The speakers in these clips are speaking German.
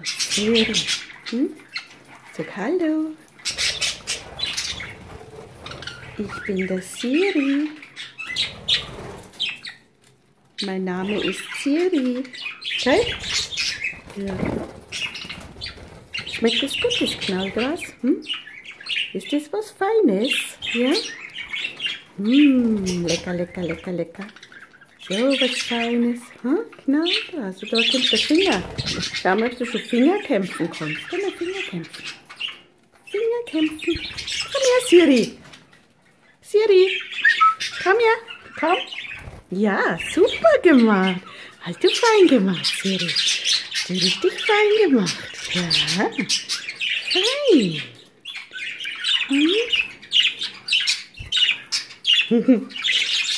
Siri. Sag Hallo. Ich bin der Siri. Mein Name ist Siri. Okay? Ja. Schmeckt das gut, das Knallgras? Ist das was Feines? Ja? Lecker, lecker, lecker, lecker. So was Feines. Knallgras. Und da kommt der Finger. Schau mal, ob du schon Fingerkämpfen kannst. Komm mal, Fingerkämpfen. Fingerkämpfen. Komm her, Siri. Siri. Komm her. Komm. Ja, super gemacht. Hast du fein gemacht, Siri. Hast du richtig fein gemacht. Ja, fein.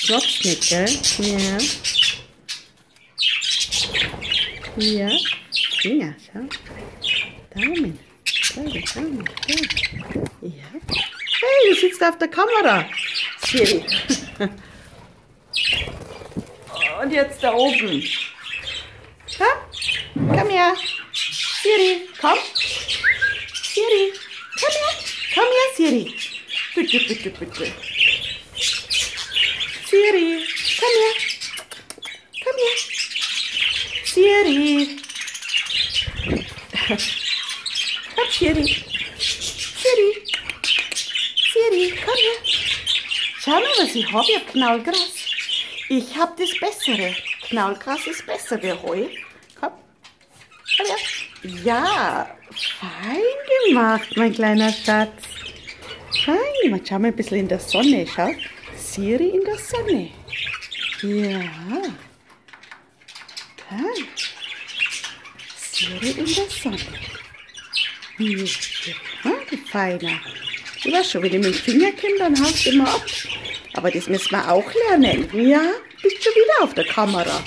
Klopft nicht, gell? Ja. Ja. Finger, schau. Daumen. Daumen. Ja. Hey, du sitzt auf der Kamera, Siri. Und jetzt da oben. Ha? Komm her. Siri, komm. Siri, komm her. Komm her, Siri. Bitte, bitte, bitte. Siri, komm her. Komm her. Siri. Komm, Siri. Siri. Siri, komm her. Schau mal, was ich habe. Ich habe Knallgras. Ich habe das Bessere. Knallgras ist besser wie Heu. Komm. Komm her. Ja, fein gemacht, mein kleiner Schatz. Fein gemacht. Schau mal ein bisschen in der Sonne. Schau. Siri in der Sonne. Ja. Fein. Siri in der Sonne. Du Feiner. Du weißt schon, wenn ich mit dem Finger komme, dann haust du immer ab. Aber das müssen wir auch lernen. Ja, bist schon wieder auf der Kamera.